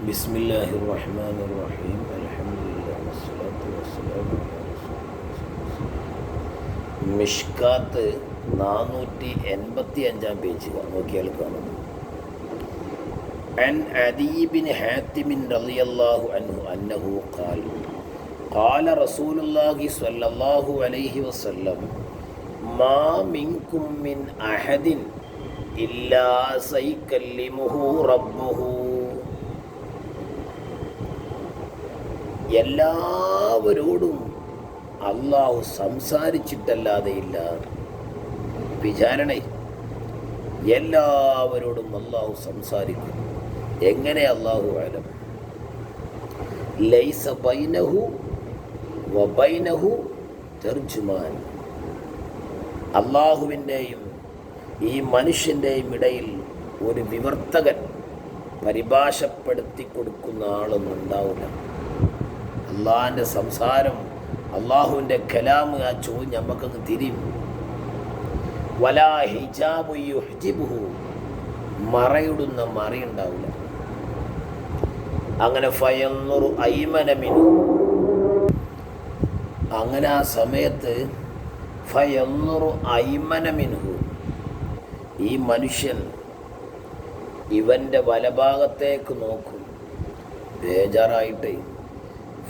ബിസ്മില്ലാഹിർ റഹ്മാനിർ റഹീം അൽഹംദുലില്ലാഹി വസ്സലാത്തു വസ്സലാമു അലാ റസൂലില്ലാഹ്. മിഷ്കാത്ത് 485 പേജ് നോക്കിയാൽ കാണും. عن عدي بن حاتم رضي الله عنه أنه قال قال رسول الله صلى الله عليه وسلم ما منكم من أحد إلا سيكلمه ربه. എല്ലാവരോടും അള്ളാഹു സംസാരിച്ചിട്ടല്ലാതെ ഇല്ല. വിചാരണ എല്ലാവരോടും അള്ളാഹു സംസാരിക്കും. എങ്ങനെ? അല്ലാഹു അലം. ലൈസ ബൈനഹു വബൈനഹു തർജുമാൻ. അള്ളാഹുവിൻ്റെയും ഈ മനുഷ്യൻ്റെയും ഇടയിൽ ഒരു വിവർത്തകൻ പരിഭാഷപ്പെടുത്തി കൊടുക്കുന്ന ആളൊന്നും ഉണ്ടാവില്ല. അള്ളാഹിൻ്റെ സംസാരം, അള്ളാഹുവിൻ്റെ കലാം, ആ ചോദ്യം നമുക്കങ്ങ് തിരിയും. വലാ ഹിജാബു യുഹ്ജിബുഹു, മറയിടുന്ന മറയുണ്ടാവില്ല. അങ്ങനെ ഫയന്നുറു ഐമന മിൻഹു, അങ്ങനെ ആ സമയത്ത് ഫയന്നുറു ഐമന മിൻഹു, ഈ മനുഷ്യൻ ഇവൻ്റെ വലഭാഗത്തേക്ക് നോക്കും ബേജാറായിട്ട്.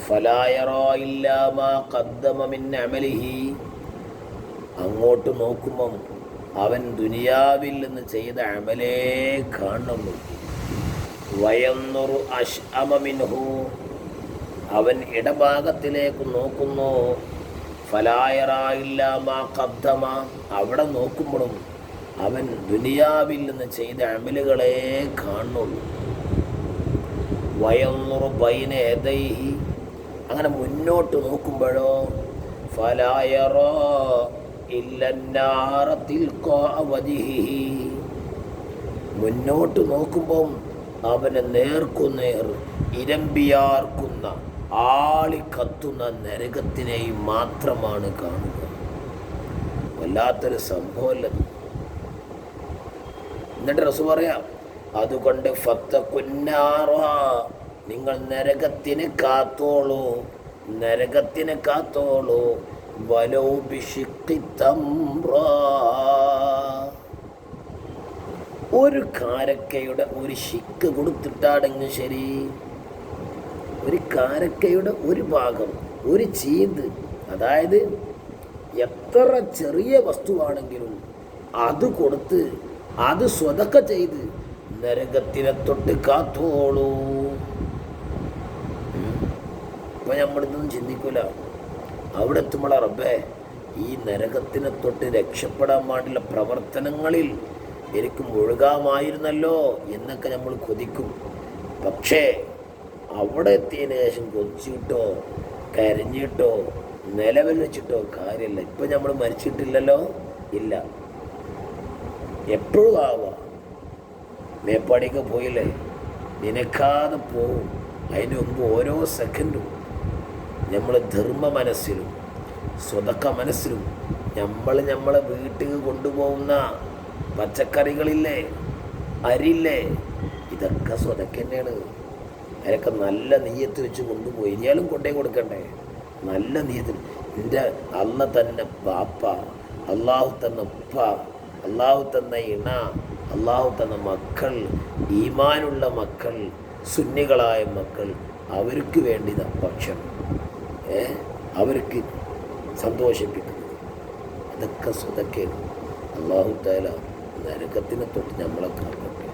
ഫലാ യറാ ഇല്ലാ മാ ഖദ്ദമ മിൻ അമലിഹി, അങ്ങോട്ട് നോക്കുമ്പം അവൻ ദുനിയാവിൽ നിന്ന് ചെയ്ത അമലേ കാണുന്നു. വയന്നുറു അശ്അമ മിൻഹു, അവൻ ഇടഭാഗത്തിലേക്ക് നോക്കുന്നു. ഫലാ യറാ ഇല്ലാ മാ ഖദ്ദമ, അവിടെ നോക്കുമ്പോഴും അവൻ ദുനിയാവിൽ നിന്ന് ചെയ്ത അമലുകളെ കാണുള്ളൂ. വയന്നുറു ബൈന യദൈഹി, അങ്ങനെ മുന്നോട്ട് നോക്കുമ്പോഴോ ഫലാ യറാ ഇല്ലന്നാറ തിൽഖാ വജ്ഹിഹി, മുന്നോട്ട് നോക്കുമ്പം അവനെ നേർക്കുനേർ ഇരമ്പിയാർക്കുന്ന ആളിക്കത്തുന്ന നരകത്തിനെയും മാത്രമാണ് കാണുക. വല്ലാത്തൊരു സംഭവമല്ലത്. എന്നിട്ട് റസൂൽ പറയാം, അതുകൊണ്ട് ഫത്തഖുന്നാറ, നിങ്ങൾ നരകത്തിന് കാത്തോളൂ, നരകത്തിന് കാത്തോളൂ. വലൗ ബിശിഖ്ഖി തംറ, ഒരു കാരക്കയുടെ ഒരു ശിക്ക് കൊടുത്തിട്ടാണെങ്കിൽ ശരി, ഒരു കാരക്കയുടെ ഒരു ഭാഗം, ഒരു ചീന്ത്, അതായത് എത്ര ചെറിയ വസ്തുവാണെങ്കിലും അത് കൊടുത്ത് അത് സ്വതക്ക ചെയ്ത് നരകത്തിനെ തൊട്ട് കാത്തോളൂ. ഇപ്പം നമ്മളിതൊന്നും ചിന്തിക്കൂല. അവിടെ എത്തുമ്പോഴാ റബ്ബേ, ഈ നരകത്തിനെ തൊട്ട് രക്ഷപ്പെടാൻ വേണ്ടിയുള്ള പ്രവർത്തനങ്ങളിൽ എനിക്ക് മുഴുകാമായിരുന്നല്ലോ എന്നൊക്കെ നമ്മൾ കൊതിക്കും. പക്ഷേ അവിടെ എത്തിയതിനു ശേഷം കൊതിച്ചിട്ടോ കരഞ്ഞിട്ടോ നിലവിൽ വെച്ചിട്ടോ കാര്യമില്ല. ഇപ്പം നമ്മൾ മരിച്ചിട്ടില്ലല്ലോ, ഇല്ല. എപ്പോഴും ആവാം. മേപ്പാടിയൊക്കെ പോയില്ലേ, നിനക്കാതെ പോവും. അതിന് മുമ്പ് ഓരോ സെക്കൻഡും നമ്മൾ ധർമ്മ മനസ്സിലും സ്വതക്ക മനസ്സിലും നമ്മളെ വീട്ടിൽ കൊണ്ടുപോകുന്ന പച്ചക്കറികളില്ലേ, അരിയില്ലേ, ഇതൊക്കെ സ്വതക്ക തന്നെയാണ്. അതിനൊക്കെ നല്ല നെയ്യത്ത് വെച്ച് കൊണ്ടുപോയി ഇനിയാലും കൊണ്ടേ കൊടുക്കണ്ടേ. നല്ല നെയ്യത്തിൽ എൻ്റെ അള്ള തന്നെ ബാപ്പ, അള്ളാഹു തന്ന ഉപ്പ, അള്ളാഹു തന്ന ഇണ, അള്ളാഹു തന്ന മക്കൾ, ഈമാനുള്ള മക്കൾ, സുന്നികളായ മക്കൾ, അവർക്ക് വേണ്ടി ഭക്ഷണം, അവർക്ക് സന്തോഷിപ്പിക്കുന്നത്, അതൊക്കെ സ്വതക്കേണ്. അള്ളാഹു തആല നരകത്തിനെ തൊട്ട് നമ്മളെ കാക്കട്ടെ.